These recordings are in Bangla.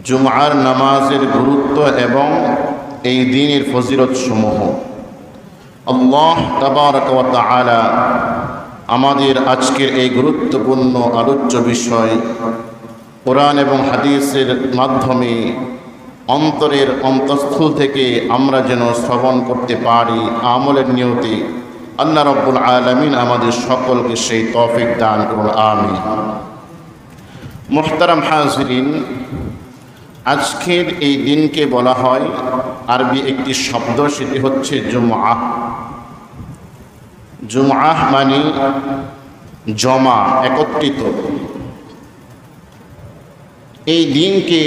জুমআর নামাজের গুরুত্ব এবং এই দিনের ফজিলত সমূহ। আল্লাহ তাবারক ওয়া তাআলা আমাদের আজকের এই গুরুত্বপূর্ণ আলোচ্য বিষয় কোরআন এবং হাদিসের মাধ্যমে অন্তরের অন্তঃস্থল থেকে আমরা যেন শ্রবণ করতে পারি আমলের নিয়তে আল্লাহ রাব্বুল আলামিন আমাদের সকলকে সেই তৌফিক দান করুন, আমিন। মুহতারাম হাজিরিন, আজকের এই দিনকে বলা হয় আরবি একটি শব্দ, সেটি হচ্ছে জুমআহ। জুমআহ মানে জমা, একত্রিত। এই দিনকে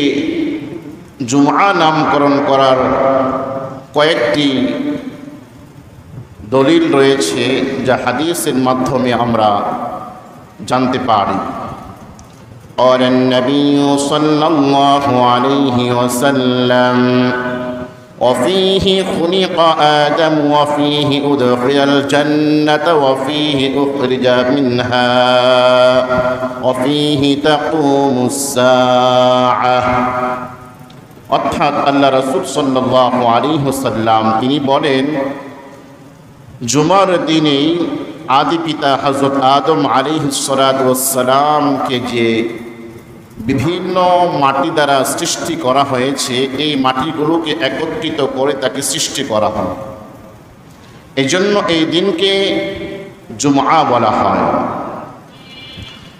জুমআ নামকরণ করার কয়েকটি দলিল রয়েছে, যা হাদিসের মাধ্যমে আমরা জানতে পারি। قال النبي صلى الله عليه وسلم وفيه خلق آدم وفيه أدخل الجنة وفيه أخرج منها وفيه تقوم الساعة। অর্থাৎ আল্লাহ রাসূল সাল্লাল্লাহু আলাইহি ওয়াসাল্লাম তিনি বলেন, জুমার দিনে আদি পিতা হযরত আদম আলাইহিস সালাতু ওয়াস সালামকে যে বিভিন্ন মাটি দ্বারা সৃষ্টি করা হয়েছে, এই মাটিগুলোকে একত্রিত করে তাকে সৃষ্টি করা হয়। এই জন্য এই দিনকে জুমআ বলা হয়।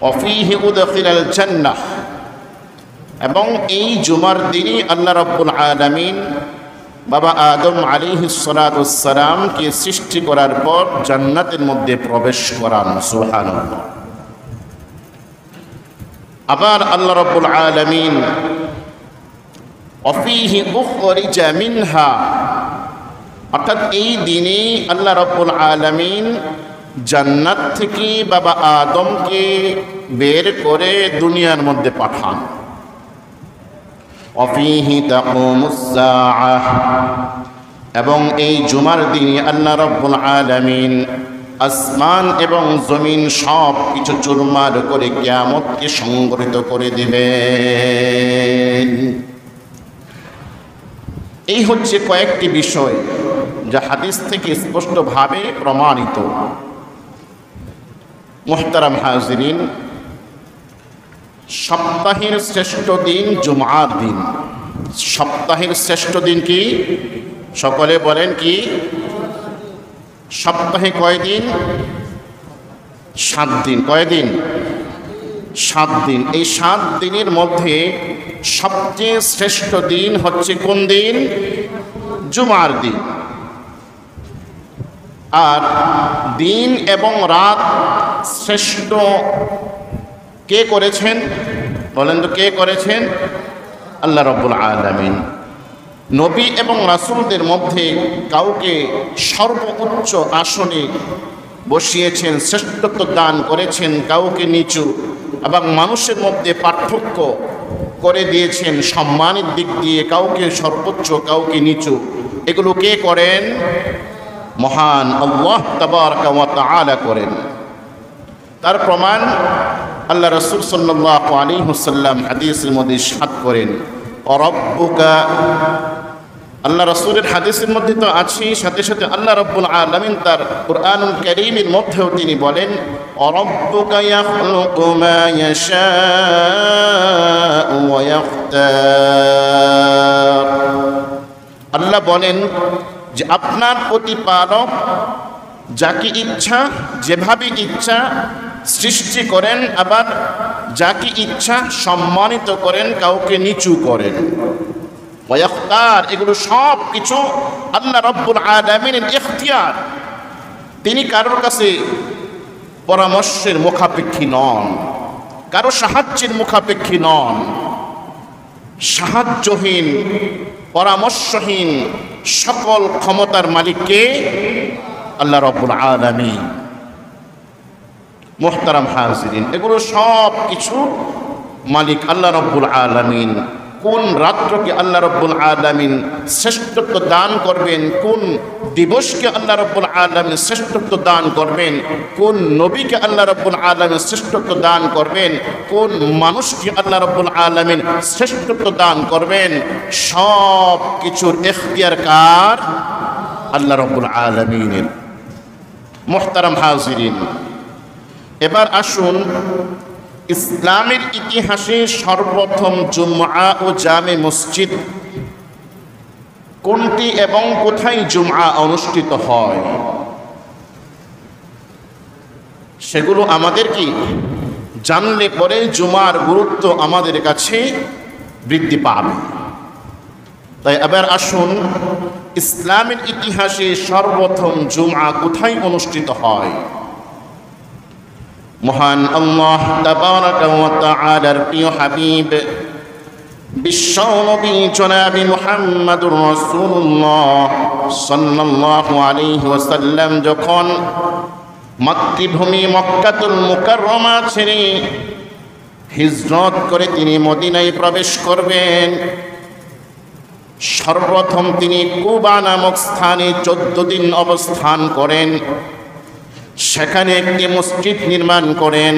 ওয়াফিহি উদখিলাল জান্নাহ, এবং এই জুমার দিনই আল্লাহ রাব্বুল আলামিন বাবা আদম আলাইহিস সালাতু ওয়াস সালামকে সৃষ্টি করার পর জান্নাতের মধ্যে প্রবেশ করান। সুবহানাল্লাহ। আবার আল্লাহ রাব্বুল আলামিন ওয়াফিহি উখরিজা মিনহা, অর্থাৎ এই দিনেই আল্লাহ রাব্বুল আলামিন জান্নাত থেকে বাবা আদমকে বের করে দুনিয়ার মধ্যে পাঠান। ওয়াফিহি তাকুমুস সাআহ, এবং এই জুমার দিনে আল্লাহ রাব্বুল আলামিন আসমান এবং জমিন সব কিছু চুরমার করে কিয়ামতকে সংগঠিত করে দিবেন। এই হচ্ছে কয়েকটি বিষয় যা হাদিস থেকে স্পষ্টভাবে প্রমাণিত। মুহতারাম হাজিরিন, সপ্তাহের শ্রেষ্ঠ দিন জুমআর দিন। সপ্তাহের শ্রেষ্ঠ দিন কি? সকলে বলেন কি? সপ্তাহে কয় দিন? 7 দিন। কয় দিন? 7 দিন। এই 7 দিনের মধ্যে সবচেয়ে শ্রেষ্ঠ দিন হচ্ছে কোন দিন? জুমার দিন। আর দিন এবং রাত শ্রেষ্ঠ কে করেছেন? বলেন তো, কে করেছেন? আল্লাহ রাব্বুল আলামিন। নবী এবং রাসূলদের মধ্যে কাউকে সর্বোচ্চ আসনে বসিয়েছেন, শ্রেষ্ঠত্ব দান করেছেন, কাউকে নিচু, এবং মানুষের মধ্যে পার্থক্য করে দিয়েছেন সম্মানের দিক দিয়ে, কাউকে সর্বোচ্চ কাউকে নিচু। এগুলো কে করেন? মহান আল্লাহ তাবারক ওয়া তাআলা করেন। তার প্রমাণ আল্লাহ রাসূল সাল্লাল্লাহু আলাইহি ওয়াসাল্লাম হাদিসের মধ্যে ইরশাদ করেন, রাব্বুকা, আল্লাহ রাসূলের হাদিসের মধ্যে তো আছে, সাথে সাথে আল্লাহ রাব্বুল আলামিন তার কুরআনুল কারীমের মধ্যেও তিনি বলেন, রাব্বুকা ইয়াখলুকু মা ইয়াশাউ ওয়া ইয়াখতার। আল্লাহ বলেন যে আপনার প্রতিপালক যাকে ইচ্ছা যেভাবে ইচ্ছা সৃষ্টি করেন, আবার যাকে ইচ্ছা সম্মানিত করেন, কাউকে নিচু করেন। ওয়াখতার, এগুলো সব কিছু আল্লাহ রাব্বুল আলামিনের ইখতিয়ার। তিনি কারোর কাছে পরামর্শের মুখাপেক্ষী নন, কারো সাহায্যের মুখাপেক্ষী নন। সাহায্যহীন, পরামর্শহীন সকল ক্ষমতার মালিককে আল্লাহ রাব্বুল আলামিন। মুহতারাম হাজিরিন, এগুলো সব কিছু মালিক আল্লাহ রাব্বুল আলামিন। কোন রাত্রকে আল্লাহ রাব্বুল আলামিন শ্রেষ্ঠত্ব দান করবেন, কোন দিবসকে আল্লাহ রাব্বুল আলামিন শ্রেষ্ঠত্ব দান করবেন, কোন নবীকে আল্লাহ রাব্বুল আলামিন শ্রেষ্ঠত্ব দান করবেন, কোন মানুষকে আল্লাহ রাব্বুল আলামিন শ্রেষ্ঠত্ব দান করবেন, সব কিছুর ইখতিয়ার কার? আল্লাহ রাব্বুল আলামিনের। মুহতারাম হাজিরিন, এবার আসুন ইসলামের ইতিহাসে সর্বপ্রথম জুমআ ও জামে মসজিদ কোনটি এবং কোথায় জুমআ অনুষ্ঠিত হয় সেগুলো আমাদের কি জানলে পরে জুমার গুরুত্ব আমাদের কাছে বৃদ্ধি পাবে। তাই এবার আসুন ইসলামের ইতিহাসে সর্বপ্রথম জুমআ কোথায় অনুষ্ঠিত হয়। মহান আল্লাহ তাবারাকা ওয়া তাআলার প্রিয় হাবিব বিশ্ব নবী জনাবে মুহাম্মদুর রাসূলুল্লাহ সাল্লাল্লাহু আলাইহি ওয়াসাল্লাম যখন মাতৃভূমি মক্কাতুল মুকাররমা ছেড়ে হিজরত করে তিনি মদিনায় প্রবেশ করবেন, সর্বপ্রথম তিনি কুবা নামক স্থানে 14 দিন অবস্থান করেন। সেখানে একটি মসজিদ নির্মাণ করেন।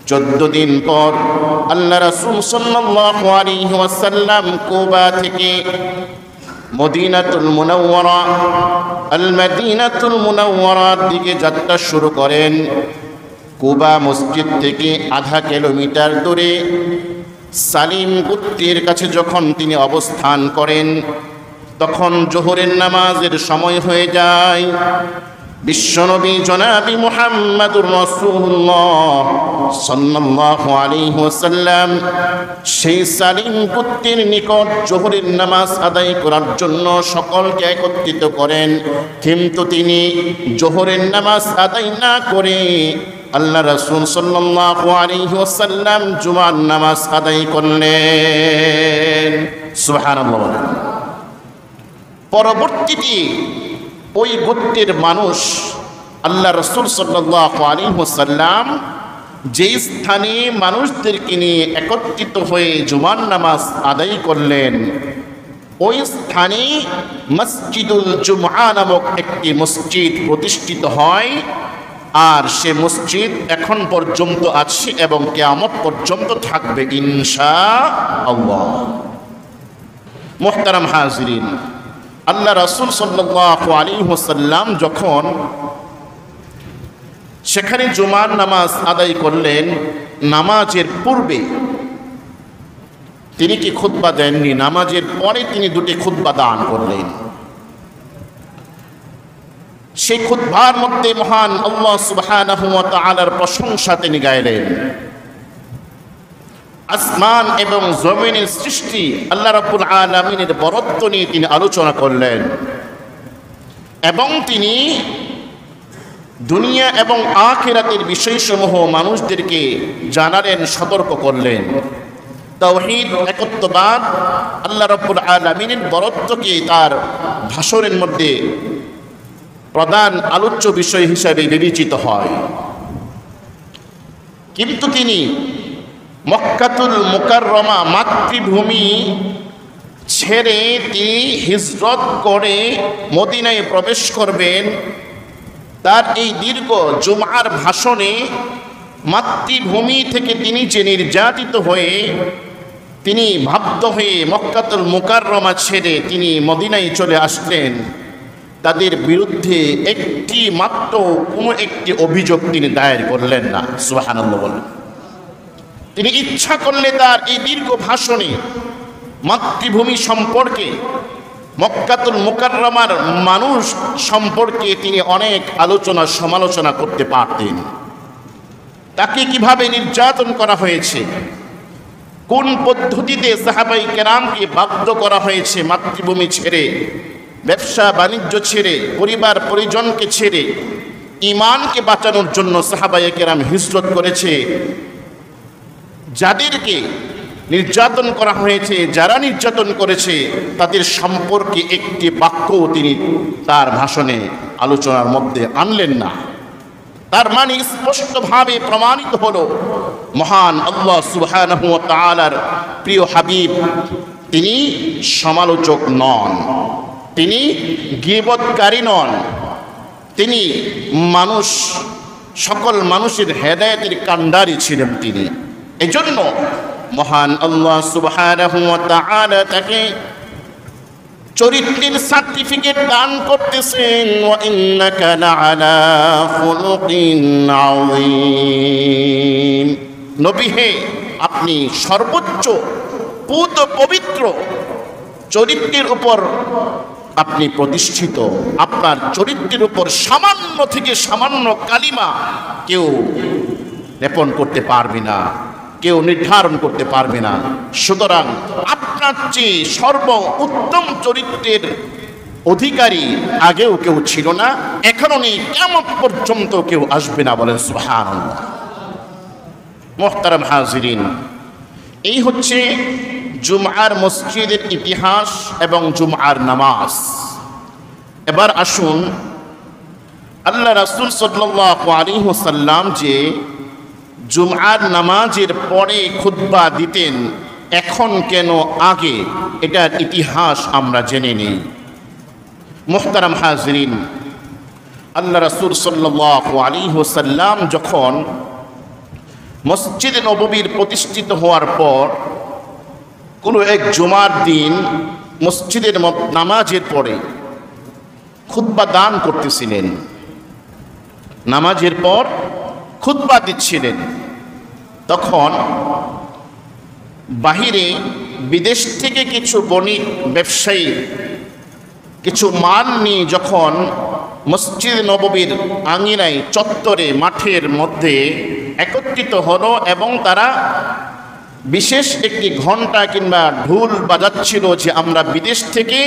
14 দিন পর আল্লাহ রাসূল সাল্লাল্লাহু আলাইহি ওয়াসাল্লাম কুবা থেকে মদিনাতুল মুনাওয়ারা মদিনাতুল মুনাওয়ারার দিকে যাত্রা শুরু করেন। কুবা মসজিদ থেকে আধা কিলোমিটার দূরে সালিম গোত্রের কাছে যখন তিনি অবস্থান করেন, তখন জোহরের নামাজের সময় হয়ে যায়। বিশ্বনবী জনাবি মুহাম্মদুর রাসূলুল্লাহ সাল্লাল্লাহু আলাইহি ওয়াসাল্লাম সেই সালিম গোত্রের নিকট জোহরের নামাজ আদায় করার জন্য সকলকে একত্রিত করেন, কিন্তু তিনি জোহরের নামাজ আদায় না করে আল্লাহ রাসূল সাল্লাল্লাহু আলাইহি ওয়াসাল্লাম জুমার নামাজ আদায় করলেন। সুবহানাল্লাহ। পরবর্তীতে ওই গোত্রের মানুষ আল্লাহ রাসূল সাল্লাল্লাহু আলাইহি ওয়াসাল্লাম যেই স্থানে মানুষদেরকে নিয়ে একত্রিত হয়ে জুমার নামাজ আদায় করলেন, ওই স্থানে মসজিদুল জুমআ নামক একটি মসজিদ প্রতিষ্ঠিত হয়। আর সে মসজিদ এখন পর্যন্ত আছে এবং কিয়ামত পর্যন্ত থাকবে ইনশাআল্লাহ। মুহতারাম হাজিরিন, আল্লাহ রাসূল সাল্লাল্লাহু আলাইহি ওয়াসাল্লাম যখন সেখানে জুমার নামাজ আদায় করলেন, নামাজের পূর্বে তিনি কি খুতবা দেননি, নামাজের পরে তিনি দুটি খুতবা দান করলেন। সেই খুতবার মধ্যে মহান আল্লাহ সুবহানাহু ওয়া তাআলার প্রশংসা তিনি গাইলেন। আসমান এবং জমিনের সৃষ্টি আল্লাহ রাব্বুল আলামিনের বরত্ব নিয়ে তিনি আলোচনা করলেন এবং তিনি দুনিয়া এবং আখিরাতের বিষয়সমূহ মানুষদেরকে জানালেন, সতর্ক করলেন। তাওহীদ, একত্ববাদ, আল্লাহ রাব্বুল আলামিনের বরত্বকে তার ভাষণের মধ্যে প্রধান আলোচ্য বিষয় হিসাবে বিবেচিত হয়। কিন্তু তিনি মক্কাতুল মুকাররমা মাতৃভূমি ছেড়ে তিনি হিজরত করে মদিনায় প্রবেশ করবেন। তার এই দীর্ঘ জুমআর ভাষণে মাতৃভূমি থেকে তিনি যে নির্যাতিত হয়ে তিনি বাধ্য হয়ে মক্কাতুল মুকাররমা ছেড়ে তিনি মদিনায় চলে আসলেন, তাদের বিরুদ্ধে একটি মাত্র কোনো একটি অভিযোগ তিনি দায়ের করলেন না। সুবহানাল্লাহ বলেন। তিনি ইচ্ছা করলে তার এই দীর্ঘ ভাষণে মাতৃভূমি সম্পর্কে, মক্কাতুল মুকাররমার মানুষ সম্পর্কে তিনি অনেক আলোচনা সমালোচনা করতে পারতেন। তাকে কিভাবে নির্যাতন করা হয়েছে, কোন পদ্ধতিতে সাহাবাই কেরামকে বাধ্য করা হয়েছে মাতৃভূমি ছেড়ে, ব্যবসা বাণিজ্য ছেড়ে, পরিবার পরিজনকে ছেড়ে ঈমানকে বাঁচানোর জন্য সাহাবাই কেরাম হিজরত করেছে। যাদেরকে নির্যাতন করা হয়েছে, যারা নির্যাতন করেছে, তাদের সম্পর্কে একটি বাক্যও তিনি তার ভাষণে আলোচনার মধ্যে আনলেন না। তার মানে স্পষ্টভাবে প্রমাণিত হলো মহান আল্লাহ সুবহানাহু ওয়া তাআলার প্রিয় হাবিব তিনি সমালোচক নন, তিনি গীবতকারী নন, তিনি সকল মানুষের হেদায়েতের কাণ্ডারি ছিলেন তিনি। এজন্য মহান আল্লাহ সুবহানাহু ওয়া তাআলা তাকে চরিত্রের সার্টিফিকেট দান করতেছেন, ওয়া ইন্নাকা লাআলা খুলুকিন আযীম। নবী হে, আপনি সর্বোচ্চ পুত পবিত্র চরিত্রের উপর আপনি প্রতিষ্ঠিত। আপনার চরিত্রের উপর সামান্য থেকে সামান্য কালিমা কেউ লেপন করতে পারবে না, কেউ নির্ধারণ করতে পারবে না। সুতরাং আপনার চেয়ে সর্ব উত্তম চরিত্রের অধিকারী আগেও কেউ ছিল না, এখনো নেই, কিয়ামত পর্যন্ত কেউ আসবে না। বলেন সুবহানাল্লাহ। মুহতারাম হাজিরিন, এই হচ্ছে জুমআর মসজিদের ইতিহাস এবং জুমআর নামাজ। এবার আসুন, আল্লাহ রাসূল সাল্লাল্লাহু আলাইহি ওয়াসাল্লাম যে জুমআর নামাজের পরে খুতবা দিতেন, এখন কেন আগে, এটার ইতিহাস আমরা জেনে নেই। মুহতারাম হাজিরিন, আল্লাহ রাসূল সাল্লাল্লাহু আলাইহি ওয়াসাল্লাম যখন মসজিদে নববীর প্রতিষ্ঠিত হওয়ার পর কোনো এক জুমার দিন মসজিদের নামাজের পরে খুতবা দান করতেছিলেন, নামাজের পর খুতবা দিচ্ছিলেন। তখন বাহিরে বিদেশ থেকে কিছু বণিক ব্যবসায়ী কিছু মাল নিয়ে যখন মসজিদ নববীর আঙিনায়, চত্বরে, মাঠের মধ্যে একত্রিত হলো এবং তারা বিশেষ একটি ঘণ্টা কিংবা ঢোল বাজাচ্ছিল যে আমরা বিদেশ থেকে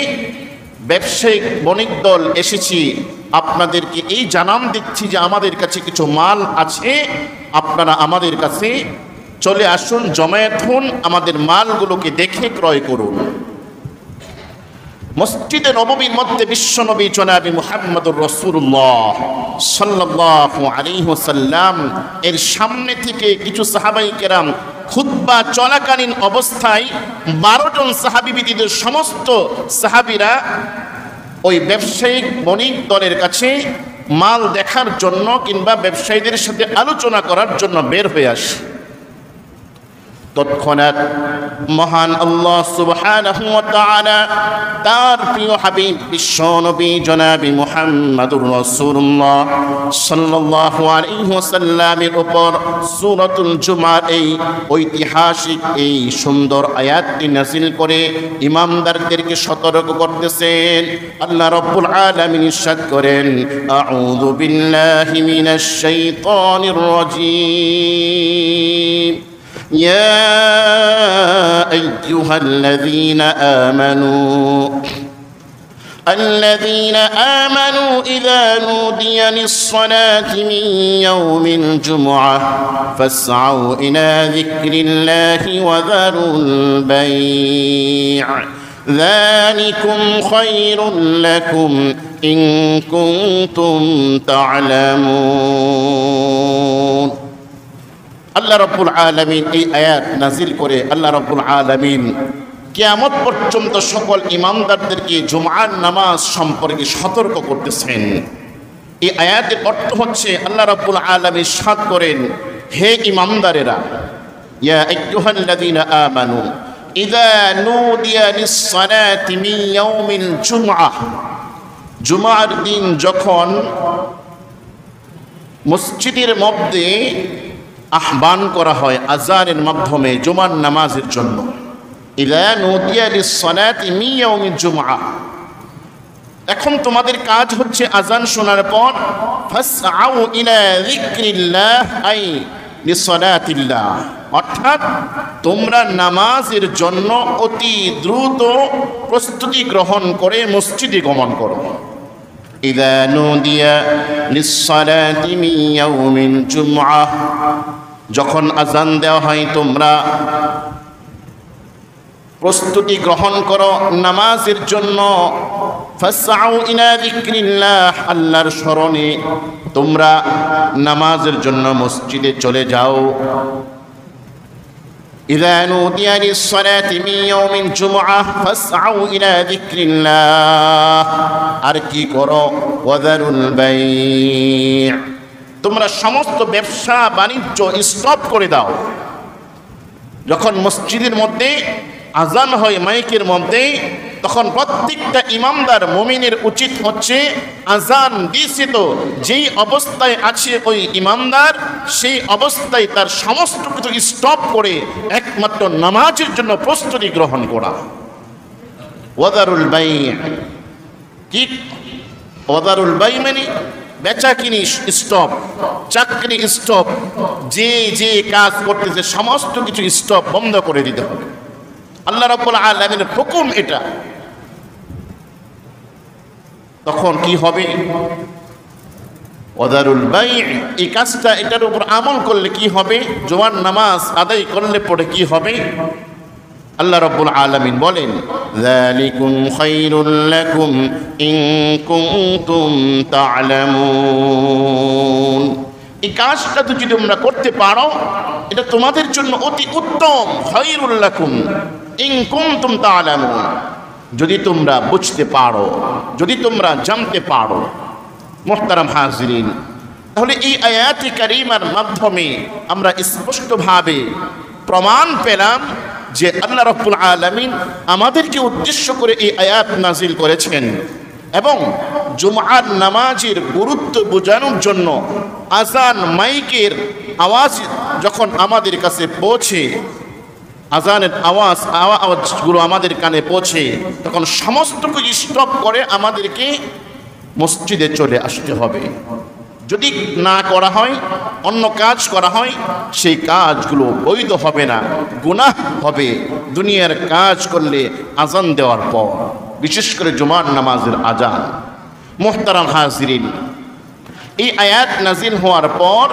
ব্যবসায়িক বণিক দল এসেছি, আপনাদেরকে এই জানান দিচ্ছি যে আমাদের কাছে কিছু মাল আছে, আপনারা আমাদের কাছে চলে আসুন, জমায়েত হন, আমাদের মালগুলোকে দেখে ক্রয় করুন। মসজিদে নববীর মধ্যে বিশ্বনবী জনাবে মুহাম্মদুর রাসূলুল্লাহ সাল্লাল্লাহু আলাইহি ওয়াসাল্লাম এর সামনে থেকে কিছু সাহাবায়ে কেরাম খুতবা চলাকালীন অবস্থায় 12 জন সাহাবী ব্যতীত সমস্ত সাহাবীরা ওই ব্যবসায়িক বণিক দলের কাছে মাল দেখার জন্য কিংবা ব্যবসায়ীদের সাথে আলোচনা করার জন্য বের হয়ে আসে। তৎক্ষণাৎ মহান আল্লাহ সুবহানাহু ওয়া তাআলা তার প্রিয় হাবিব বিশ্বনবী জনাবে মুহাম্মদুর রাসূলুল্লাহ সাল্লাল্লাহু আলাইহি ওয়াসাল্লামের উপর সূরাতুল জুমার এই ঐতিহাসিক এই সুন্দর আয়াতটি নাযিল করে ইমামদারদেরকে সতর্ক করতেছেন। আল্লাহ রাব্বুল আলামিন ইরশাদ করেন, আউযু বিল্লাহি মিনাশ শাইতানির রাজীম। يا أيها الذين آمنوا إذا نودي للصلاة من يوم الجمعة فاسعوا إلى ذكر الله وذروا البيع ذلكم خير لكم إن كنتم تعلمون। আল্লাহ রাব্বুল আলামিন এই আয়াত নাজিল করে আল্লাহ রাব্বুল আলামিন কিয়ামত পর্যন্ত সকল ইমামদারদেরকে জুমআর নামাজ সম্পর্কে সতর্ক করতেছেন। এই আয়াতের অর্থ হচ্ছে আল্লাহ রাব্বুল আলামিন ইরশাদ করেন, হে ইমামদারেরা, ইয়া আইয়ুহাল্লাযীনা আমানু ইযা নুদিয়া লিস-সালাতি মিন ইয়াউমিল জুমআহ, জুমার দিন যখন মসজিদের মধ্যে আহ্বান করা হয় আযানের মাধ্যমে জুমার নামাজের জন্য, ইযা নুদিয়া লিস-সালাতি মিন ইয়াউমিল জুমআহ, এখন তোমাদের কাজ হচ্ছে আযান শোনার পর ফাসআউ ইলা যিকরিল্লাহ আই লিসালাতিল্লাহ, অর্থাৎ তোমরা নামাজের জন্য অতি দ্রুত প্রস্তুতি গ্রহণ করে মসজিদে গমন করো। ইযা নুদিয়া লিস-সালাতি মিন ইয়াউমিল জুমআহ, যখন আযান দেওয়া হয় তোমরা প্রস্তুতি গ্রহণ করো নামাজের জন্য। ফাসআউ ইলা যিকরিল্লাহ, আল্লাহর স্মরণে তোমরা নামাজের জন্য মসজিদে চলে যাও। إذا نودي للصلاة من يوم الجمعة فاسعوا إلى ذكر الله আর কি করো ওয়াদারুল বাই'আ তোমরা সমস্ত ব্যবসা বাণিজ্য স্টপ করে দাও। যখন মসজিদের মধ্যে আজান হয় মাইকের মধ্যে, তখন প্রত্যেকটা ইমামদার মুমিনের উচিত হচ্ছে আজান দিয়েছে তো যেই অবস্থায় আছে ওই ইমামদার, সেই অবস্থায় তার সমস্ত কিছু স্টপ করে একমাত্র নামাজের জন্য প্রস্তুতি গ্রহণ করা। ওয়াদারুল বাই'আ কি? ওয়াদারুল বাই'আ মানে বেচা কিনি স্টপ, চাকরি স্টপ, যে যে কাজ করতেছে সমস্ত কিছু স্টপ, বন্ধ করে দিতে হবে। আল্লাহ রাব্বুল আলামিনের হুকুম এটা। তখন কি হবে? ওয়াদারুল বাই'আ এই কাজটা, এটার উপর আমল করলে কি হবে? জুমার নামাজ আদায় করলে পরে কি হবে? আল্লাহ রাব্বুল আলামিন বলেন, যালিকুম খায়রুল লাকুম ইন কুনতুম তা'লামুন। এই কাজটা যদি তোমরা করতে পারো এটা তোমাদের জন্য অতি উত্তম। খায়রুল লাকুম ইন কুনতুম তা'লামুন, যদি তোমরা বুঝতে পারো, যদি তোমরা জানতে পারো। মুহতারাম হাজিরিন, তাহলে এই আয়াতে কারিমার মাধ্যমে আমরা স্পষ্টভাবে প্রমাণ পেলাম যে আল্লাহ রাব্বুল আলামিন আমাদেরকে উদ্দেশ্য করে এই আয়াত নাজিল করেছেন এবং জুমআর নামাজের গুরুত্ব বোঝানোর জন্য আজান মাইকের আওয়াজ যখন আমাদের কাছে পৌঁছে, আজানের আওয়াজগুলো আমাদের কানে পৌঁছে, তখন সমস্ত কিছু স্টপ করে আমাদেরকে মসজিদে চলে আসতে হবে। যদি না করা হয়, অন্য কাজ করা হয়, সেই কাজগুলো বৈধ হবে না, গুনাহ হবে দুনিয়ার কাজ করলে আজান দেওয়ার পর, বিশেষ করে জুমার নামাজের আজান। মুহতারাম হাজিরিন, এই আয়াত নাজিল হওয়ার পর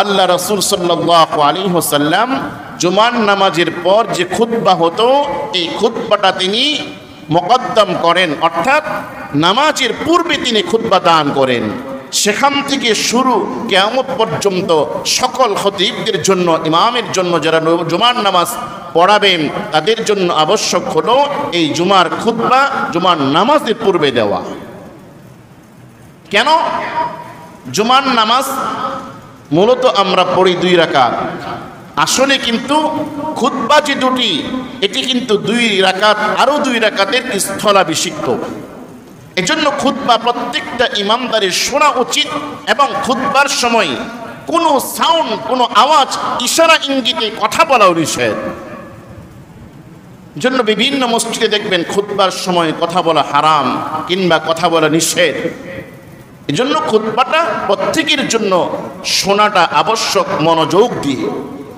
আল্লাহ রাসূল সাল্লাল্লাহু আলাইহি ওয়াসাল্লাম জুমার নামাজের পর যে খুতবা হতো, এই খুতবাটা তিনি মুকদ্দম করেন, অর্থাৎ নামাজের পূর্বে তিনি খুতবা দান করেন। সেখান থেকে শুরু কিয়ামত পর্যন্ত সকল খতিবদের জন্য, ইমামের জন্য, যারা জুমার নামাজ পড়াবেন তাদের জন্য আবশ্যক হলো এই জুমার খুতবা জুমার নামাজের পূর্বে দেওয়া। কেন? জুমার নামাজ মূলত আমরা পড়ি 2 রাকাত, আসলে কিন্তু খুতবা যে দুটি, এটি কিন্তু 2 রাকাত, আরও 2 রাকাতের স্থলাভিষিক্ত। এজন্য খুতবা প্রত্যেকটা ইমামদারের শোনা উচিত এবং খুতবার সময় কোনো সাউন্ড, কোনো আওয়াজ, ইশারা ইঙ্গিতে কথা বলাও নিষেধ। জন্য বিভিন্ন মসজিদে দেখবেন খুতবার সময় কথা বলা হারাম কিংবা কথা বলা নিষেধ। এজন্য খুতবাটা প্রত্যেকের জন্য শোনাটা আবশ্যক মনোযোগ দিয়ে,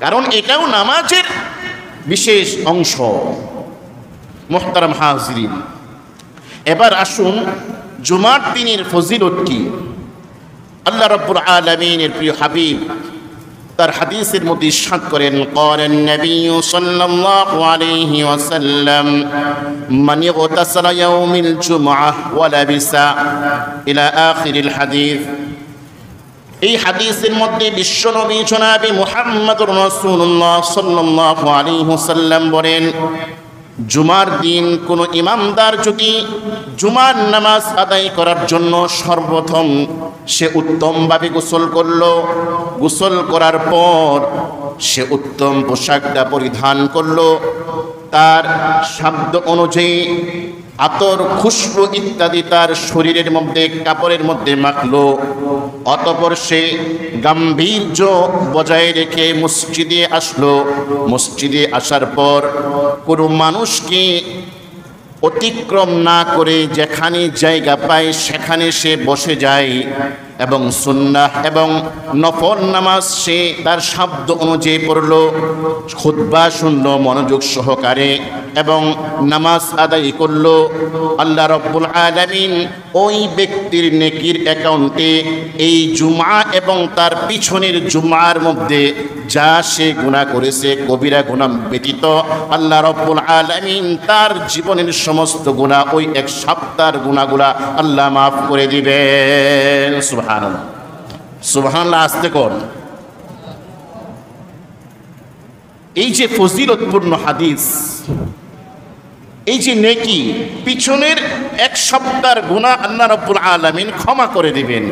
কারণ এটাও নামাজের বিশেষ অংশ। মুহতারাম হাজিরিন, এবার আসুন জুমার দিনের ফজিলত কি। আল্লাহ রাব্বুল আলামিনের প্রিয় হাবিব তার হাদিসের মধ্যে ইরশাদ করেন, ক্বালান নবী সাল্লাল্লাহু আলাইহি ওয়াসাল্লাম মান ইগতাসালা ইয়াউমিল জুমআহ ওয়া লাবিসা ইলা আখিরিল হাদিস। এই হাদিসের মধ্যে বিশ্বনবী জনাবে মুহাম্মদুর রাসূলুল্লাহ সাল্লাল্লাহু আলাইহি ওয়াসাল্লাম বলেন, জুমার দিন কোনো ইমামদার যদি জুমার নামাজ আদায় করার জন্য সর্বপ্রথম সে উত্তমভাবে গোসল করলো, গোসল করার পর সে উত্তম পোশাকটা পরিধান করলো, তার শব্দ অনুযায়ী আতর, খুশবু ইত্যাদি তার শরীরের মধ্যে, কাপড়ের মধ্যে মাখলো, অতঃপর সে গাম্ভীর্য বজায় রেখে মসজিদে আসলো। মসজিদে আসার পর কোনো মানুষকে অতিক্রম না করে যেখানে জায়গা পায় সেখানে সে বসে যায় এবং সুন্নাহ এবং নফল নামাজ সে তার শব্দ অনুযায়ী পড়ল, খুতবা শুনল মনোযোগ সহকারে এবং নামাজ আদায় করল। আল্লাহ রাব্বুল আলামিন ওই ব্যক্তির নেকির অ্যাকাউন্টে এই জুমা এবং তার পিছনের জুমার মধ্যে যা সে গুনাহ করেছে কবিরা গুনাহ ব্যতীত আল্লাহ রাব্বুল আলামিন তার জীবনের সমস্ত গুনাহ, ওই এক সপ্তাহের গুনাহগুলা আল্লাহ মাফ করে দিবেন। সুবহানাল্লাহ। সুবহানাল্লাহ, আসতে কোন। এই যে ফজিলতপূর্ণ হাদিস, এই যে নেকি, পিছনের এক সপ্তাহের গুনাহ আল্লাহ রাব্বুল আলামিন ক্ষমা করে দিবেন,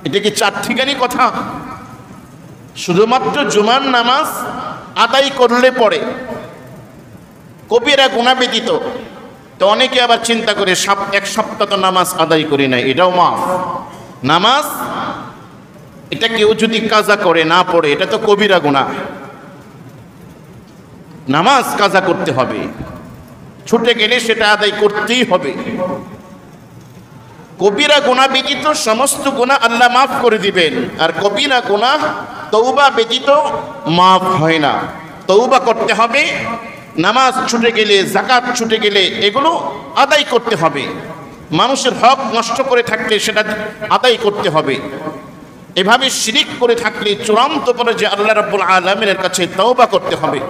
এটা কি চারটিখানি কথা? শুধুমাত্র জুমার নামাজ আদায় করলে পরে কবিরা গুনাহ ব্যতীত। তো অনেকে আবার চিন্তা করে এক সপ্তাহ তো নামাজ আদায় করি নাই, এটাও মাফ? নামাজ এটা কেউ যদি কাজা করে না পড়ে, এটা তো কবিরা গুনাহ। নামাজ কাজা করতে হবে, ছুটে গেলে সেটা আদায় করতেই হবে। কবিরা গুনাহ ব্যতীত সমস্ত গুনাহ আল্লাহ মাফ করে দিবেন, আর কবিরা গুনাহ তওবা ব্যতীত মাফ হয় না। তওবা করতে হবে, নামাজ ছুটে গেলে, যাকাত ছুটে গেলে এগুলো আদায় করতে হবে। মানুষের হক নষ্ট করে থাকলে সেটা আদায় করতে হবে। এভাবে শিরিক করে থাকলে চূড়ান্ত পর্যায়ে আল্লাহ রাব্বুল আলামিনের কাছে তওবা করতে হবে।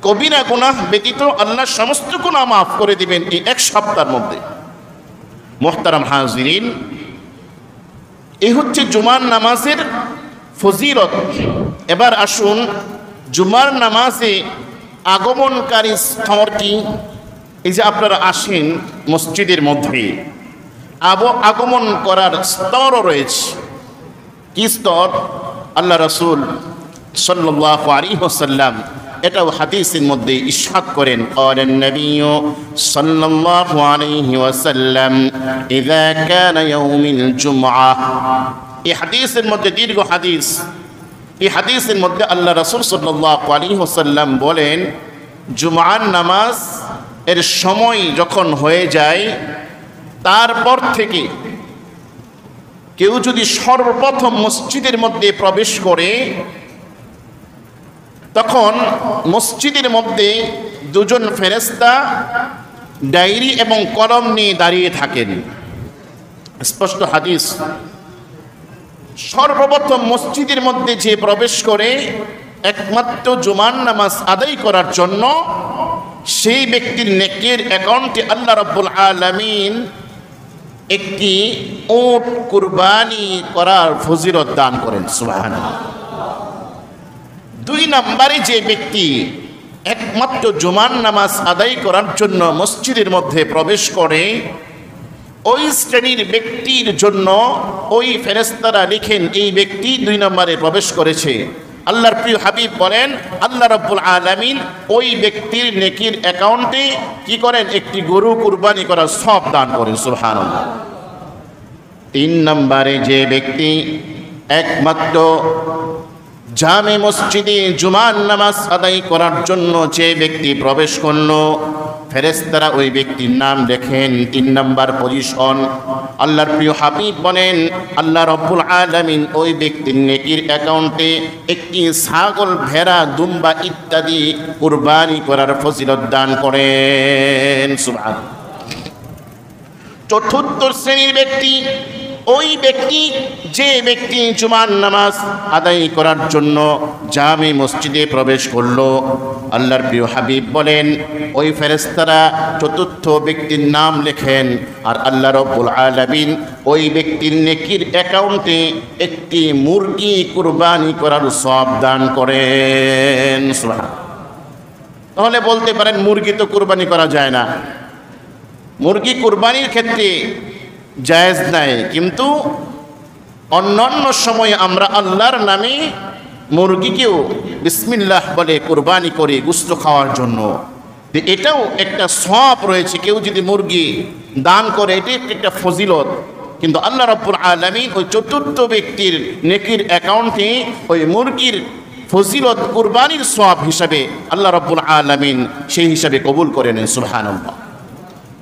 কবিরা গুনাহ ব্যতীত আল্লাহ সমস্ত গুনাহ মাফ করে দিবেন এই এক সপ্তাহের মধ্যে। মুহতারাম হাজিরিন, এই হচ্ছে জুমার নামাজের ফজিলত। এবার আসুন জুমার নামাজে আগমনকারী স্তরটি। এই যে আপনারা আসেন মসজিদের মধ্যে, আগমন করার স্তরও রয়েছে। কি স্তর? আল্লাহ রাসূল সাল্লাল্লাহু আলাইহি ওয়াসাল্লাম এটাও হাদিসের মধ্যে ইরশাদ করেন, ক্বালান নবিয়্যু সাল্লাল্লাহু আলাইহি ওয়াসাল্লাম ইযা কানা ইয়াউমুল জুমআহ। এই হাদিসের মধ্যে দীর্ঘ হাদিস। এই হাদিসের মধ্যে আল্লাহ রাসূল সাল্লাল্লাহু আলাইহি ওয়াসাল্লাম বলেন, জুমআর নামাজ এর সময় যখন হয়ে যায়, তারপর থেকে কেউ যদি সর্বপ্রথম মসজিদের মধ্যে প্রবেশ করে, তখন মসজিদের মধ্যে দুজন ফেরেশতা ডায়েরি এবং কলম নিয়ে দাঁড়িয়ে থাকেন। স্পষ্ট হাদিস। সর্বপ্রথম মসজিদের মধ্যে যে প্রবেশ করে একমাত্র জুমার নামাজ আদায় করার জন্য, সেই ব্যক্তির নেকির অ্যাকাউন্টে আল্লাহ রাব্বুল আলামিন একটি উট কুরবানি করার ফজিলত দান করেন। সুবহানাল্লাহ। দুই নম্বরে যে ব্যক্তি একমাত্র জুমার নামাজ আদায় করার জন্য মসজিদের মধ্যে প্রবেশ করে, ওই শ্রেণীর ব্যক্তির জন্য ওই ফেরেশতারা লিখেন এই ব্যক্তি 2 নম্বরে প্রবেশ করেছে। আল্লাহর প্রিয় হাবিব বলেন, আল্লাহ রাব্বুল আলামিন ওই ব্যক্তির নেকির অ্যাকাউন্টে কি করেন? একটি গরু কুরবানি করার সওয়াব দান করেন। সুবহানাল্লাহ। 3 নম্বরে যে ব্যক্তি একমাত্র জামে মসজিদে জুমার নামাজ আদায় করার জন্য যে ব্যক্তি প্রবেশ করলো, ফেরেশতারা ওই ব্যক্তির নাম লেখেন 3 নম্বর পজিশন। আল্লাহর প্রিয় হাবিব বলেন, আল্লাহ রাব্বুল আলামিন ওই ব্যক্তির নেকির অ্যাকাউন্টে একটি ছাগল, ভেড়া, দুম্বা ইত্যাদি কুরবানি করার ফজিলত দান করেন। সুবহানাল্লাহ। চতুর্থ শ্রেণীর ব্যক্তি ওই ব্যক্তি যে ব্যক্তি জুমার নামাজ আদায় করার জন্য জামে মসজিদে প্রবেশ করলো, আল্লাহর প্রিয় হাবিব বলেন ওই ফেরেশতারা চতুর্থ ব্যক্তির নাম লেখেন, আর আল্লাহ রাব্বুল আলামিন ওই ব্যক্তির নেকির অ্যাকাউন্টে একটি মুরগি কুরবানি করার সওয়াব দান করেন। সুবহানাল্লাহ। তাহলে বলতে পারেন মুরগি তো কুরবানি করা যায় না, মুরগি কুরবানির ক্ষেত্রে জায়েজ নাই, কিন্তু অন্যান্য সময় আমরা আল্লাহর নামে মুরগিকেও বিসমিল্লাহ বলে কুরবানি করি গোশত খাওয়ার জন্য। এটাও একটা সওয়াব রয়েছে। কেউ যদি মুরগি দান করে, এটি একটা ফজিলত। কিন্তু আল্লাহ রাব্বুল আলামিন ওই চতুর্থ ব্যক্তির নেকির অ্যাকাউন্টে ওই মুরগির ফজিলত কুরবানির সওয়াব হিসাবে আল্লাহ রাব্বুল আলামিন সেই হিসাবে কবুল করে নেন। সুবহানাল্লাহ।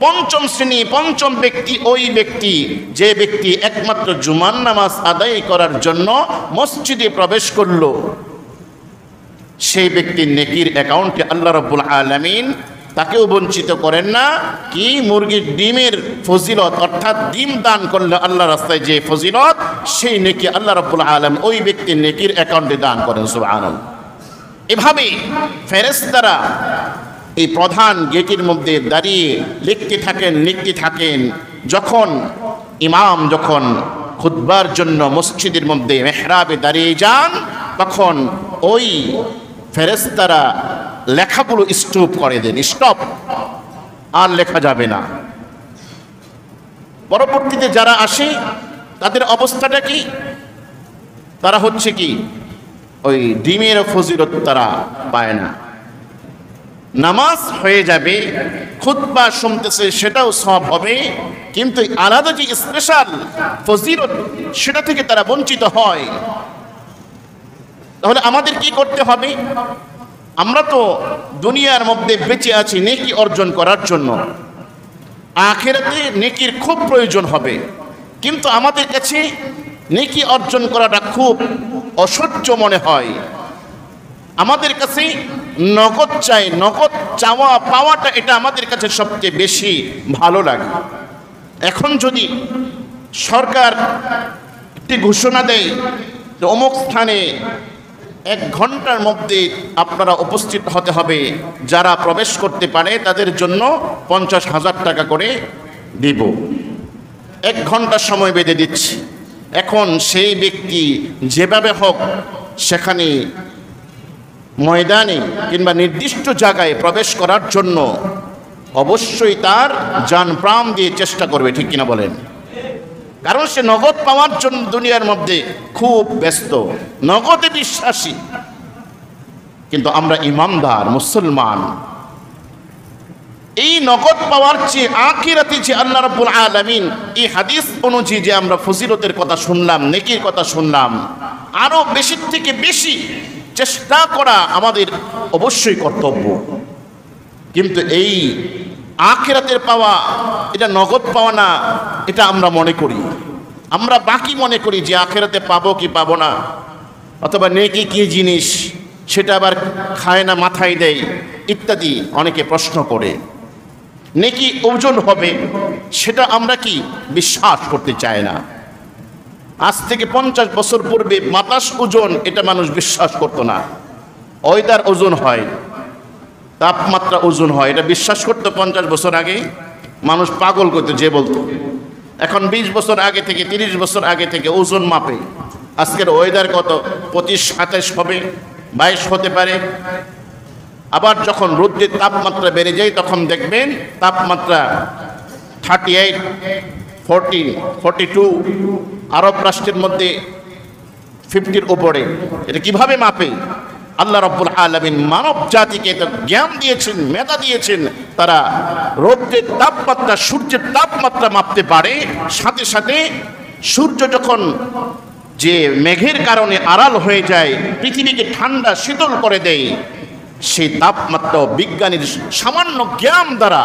পঞ্চম শ্রেণী, পঞ্চম ব্যক্তি ওই ব্যক্তি যে ব্যক্তি একমাত্র জুমার নামাজ আদায় করার জন্য মসজিদে প্রবেশ করলো, সেই ব্যক্তির নেকির অ্যাকাউন্টে আল্লাহ রাব্বুল আলামিন তাকেও বঞ্চিত করেন না। কি? মুরগির ডিমের ফজিলত, অর্থাৎ ডিম দান করলে আল্লাহ রাস্তায় যে ফজিলত, সেই নেকি আল্লাহ রাব্বুল আলামিন ওই ব্যক্তির নেকির অ্যাকাউন্টে দান করেন। সুবহানাল্লাহ। এভাবে ফেরেশতারা এই প্রধান গেটের মধ্যে দাঁড়িয়ে লিখতে থাকেন। যখন ইমাম খুতবার জন্য মসজিদের মধ্যে মেহরাবে দাঁড়িয়ে যান, তখন ওই ফেরেশতারা লেখাগুলো স্টপ করে দেন, স্টপ, আর লেখা যাবে না। পরবর্তীতে যারা আসে তাদের অবস্থাটা কি? তারা হচ্ছে কি ওই ডিমের ফজিলত তারা পায় না। নামাজ হয়ে যাবে, খুতবা শুনতেছে, সেটাও সওয়াব হবে, কিন্তু আলাদা যে স্পেশাল ফজিলত সেটা থেকে তারা বঞ্চিত হয়। তাহলে আমাদের কি করতে হবে? আমরা তো দুনিয়ার মধ্যে বেঁচে আছি নেকি অর্জন করার জন্য, আখিরাতে নেকির খুব প্রয়োজন হবে, কিন্তু আমাদের কাছে নেকি অর্জন করাটা খুব অসহ্য মনে হয়। আমাদের কাছে নগদ চাই, নগদ চাওয়া পাওয়াটা এটা আমাদের কাছে সবচেয়ে বেশি ভালো লাগে। এখন যদি সরকার একটি ঘোষণা দেয় যে অমুক স্থানে 1 ঘন্টার মধ্যে আপনারা উপস্থিত হতে হবে, যারা প্রবেশ করতে পারে তাদের জন্য 50,000 টাকা করে দিব, 1 ঘন্টা সময় বেঁধে দিচ্ছি। এখন সেই ব্যক্তি যেভাবে হোক সেখানে ময়দানে কিংবা নির্দিষ্ট জায়গায় প্রবেশ করার জন্য অবশ্যই তার জান প্রাণ দিয়ে চেষ্টা করবে, ঠিক কিনা বলেন? কারণ সে নগদ পাওয়ার জন্য দুনিয়ার মধ্যে খুব ব্যস্ত, নগদে বিশ্বাসী। কিন্তু আমরা ইমানদার মুসলমান, এই নগদ পাওয়ার চেয়ে আখিরাতে যে আল্লাহ রাব্বুল আলামিন এই হাদিস অনুযায়ী যে আমরা ফজিলতের কথা শুনলাম, নেকির কথা শুনলাম, আরো বেশি থেকে বেশি চেষ্টা করা আমাদের অবশ্যই কর্তব্য। কিন্তু এই আখিরাতের পাওয়া এটা নগদ পাওয়া না, এটা আমরা মনে করি, আমরা বাকি মনে করি যে আখিরাতে পাবো কি পাবো না, অথবা নেকি কি জিনিস সেটা আবার খায় না মাথায় দেয় ইত্যাদি অনেকে প্রশ্ন করে। নেকি ওজন হবে সেটা আমরা কি বিশ্বাস করতে চাই না। আজ থেকে 50 বছর পূর্বে বাতাস ওজন এটা মানুষ বিশ্বাস করতো না, ওয়েদার ওজন হয়, তাপমাত্রা ওজন হয়, এটা বিশ্বাস করতো 50 বছর আগে। মানুষ পাগল করতো যে বলতো। এখন 20 বছর আগে থেকে 30 বছর আগে থেকে ওজন মাপে। আজকের ওয়েদার কত 25, 27 হবে, 22 হতে পারে। আবার যখন রোদ্রের তাপমাত্রা বেড়ে যায় তখন দেখবেন তাপমাত্রা 38, 40, 42, আরব রাষ্ট্রের মধ্যে 50-র উপরে। এটা কিভাবে মাপে? আল্লাহ রাব্বুল আলামিন মানব জাতিকে তো জ্ঞান দিয়েছেন, মেধা দিয়েছেন, তারা রোদ্রের তাপমাত্রা, সূর্যের তাপমাত্রা মাপতে পারে। সাথে সাথে সূর্য যখন যে মেঘের কারণে আড়াল হয়ে যায়, পৃথিবীকে ঠান্ডা শীতল করে দেয়, সেই তাপমাত্রা বিজ্ঞানীর সামান্য জ্ঞান দ্বারা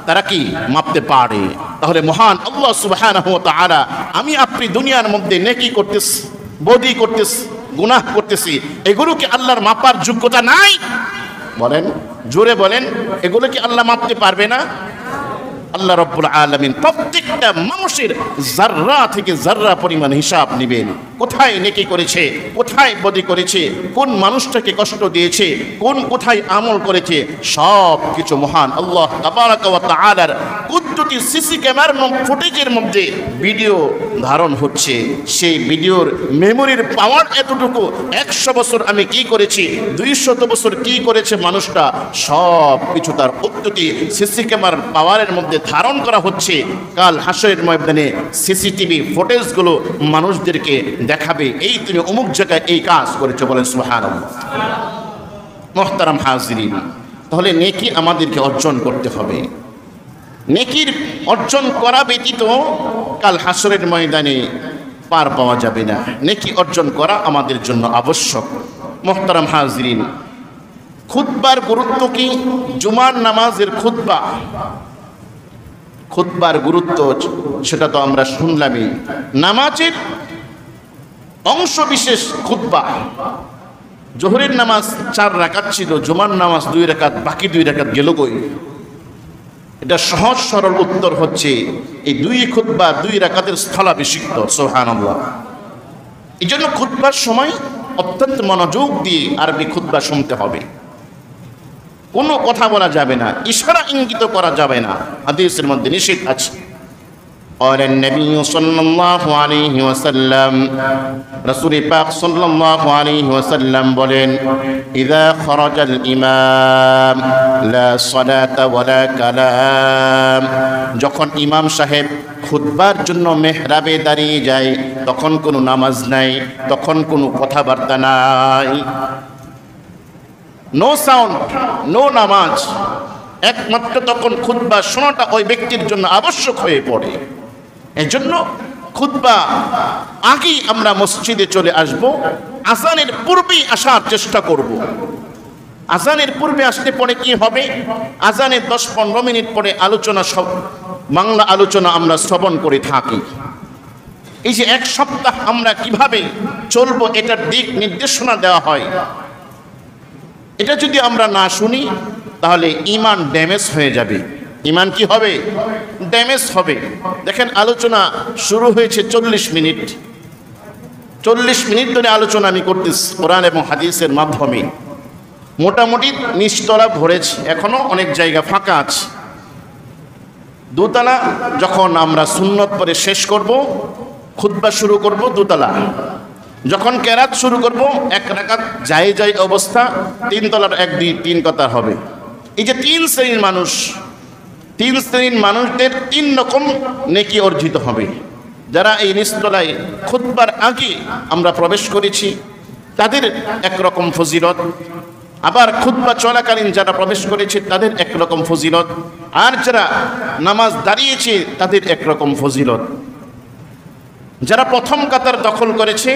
তারা কি মাপতে পারে। তাহলে মহান আল্লাহ সুবহানাহু ওয়া তাআলা, আমি আপনি দুনিয়ার মধ্যে নেকি করতেছি, বদি করতেছি, গুনাহ করতেছি, এগুলো কি আল্লাহর মাপার যোগ্যতা নাই? বলেন, জোরে বলেন, এগুলো কি আল্লাহ মাপতে পারবে না? আল্লাহ রাব্বুল আলামিন প্রত্যেকটা মানুষের জাররা থেকে জাররা পরিমাণ হিসাব নেবেন। কোথায় নেকি করেছে, কোথায় বদি করেছে, কোন মানুষটাকে কষ্ট দিয়েছে, কোথায় আমল করেছে, সব কিছু মহান আল্লাহ তাবারাকা ওয়া তাআলার কুদরতি সিসি ক্যামেরার ফুটেজের মধ্যে ভিডিও ধারণ হচ্ছে। সেই ভিডিওর মেমোরির পাওয়ার এতটুকু, 100 বছর আমি কি করেছি, 200 বছর কি করেছে মানুষটা, সব কিছু তার কুদরতি সিসি ক্যামেরার পাওয়ারের মধ্যে ধারণ করা হচ্ছে। কাল হাসরের ময়দানে সিসিটিভি ফুটেজগুলো মানুষদেরকে দেখাবে, এই তুমি অমুক জায়গায় এই কাজ করেছো, বলেন সুবহানাল্লাহ। মুহতারাম হাজিরিন, তাহলে নেকি আমাদেরকে অর্জন করতে হবে। নেকির অর্জন করা ব্যতীত কাল হাসরের ময়দানে পার পাওয়া যাবে না। নেকি অর্জন করা আমাদের জন্য আবশ্যক। মুহতারাম হাজিরিন, খুতবার গুরুত্ব কি? জুমার নামাজের খুতবা, খুতবার গুরুত্ব সেটা তো আমরা শুনলামই। নামাজের অংশ বিশেষ খুতবা। জোহরের নামাজ 4 রাকাত ছিল, জুমার নামাজ 2 রাকাত, বাকি 2 রাকাত গেল কই? এটা সহজ সরল উত্তর হচ্ছে এই 2 খুতবা 2 রাকাতের স্থলাভিষিক্ত। সুবহানাল্লাহ। এই জন্য খুতবার সময় অত্যন্ত মনোযোগ দিয়ে আরবি খুতবা শুনতে হবে। কোনো কথা বলা যাবে না, ইশারা ইঙ্গিত করা যাবে না, হাদিসের মধ্যে নিষেধ আছে। قال النبي صلى الله عليه وسلم رسول পাক صلى الله عليه وسلم বলেন إذا خرج الإمام لا صلاة ولا كلام যখন ইমাম সাহেব খুতবার জন্য মেহরাবে দাঁড়িয়ে যায় তখন কোনো নামাজ নাই, তখন কোনো কথাবার্তা নাই, নো সাউন্ড, নো নামাজ। একমাত্র তখন খুতবা শোনাটা ওই ব্যক্তির জন্য আবশ্যক হয়ে পড়ে। এজন্য খুতবা আগেই আমরা মসজিদে চলে আসব, আজানের পূর্বেই আসার চেষ্টা করব। আজানের পূর্বে আসলে পরে কি হবে, আজানের 10-15 মিনিট পরে আলোচনা, সব বাংলা আলোচনা আমরা শ্রবণ করে থাকি। এই যে এক সপ্তাহ আমরা কিভাবে চলবো এটার দিক নির্দেশনা দেওয়া হয়, এটা যদি আমরা না শুনি তাহলে ঈমান ড্যামেজ হয়ে যাবে। ঈমান কি হবে? ড্যামেজ হবে। দেখেন আলোচনা শুরু হয়েছে 40 মিনিট, 40 মিনিট ধরে আলোচনা আমি করতেছি কোরআন এবং হাদিসের মাধ্যমে। মোটামুটি নিচতলা ভরেছে, এখনো অনেক জায়গা ফাঁকা আছে। দোতলা যখন আমরা সুন্নত পরে শেষ করব, খুতবা শুরু করব দোতলা। যখন কেরাত শুরু করব, এক রাকাত যাই অবস্থা, 3 তলার 1, 2, 3 কথা হবে। এই যে 3 শ্রেণীর মানুষ, 3 শ্রেণীর মানুষদের 3 রকম নেকি অর্জিত হবে। যারা এই নিচতলায় খুতবার আগে আমরা প্রবেশ করেছি তাদের একরকম ফজিলত, আবার খুতবা চলাকালীন যারা প্রবেশ করেছে তাদের একরকম ফজিলত, আর যারা নামাজ দাঁড়িয়েছে তাদের একরকম ফজিলত। যারা প্রথম কাতার দখল করেছে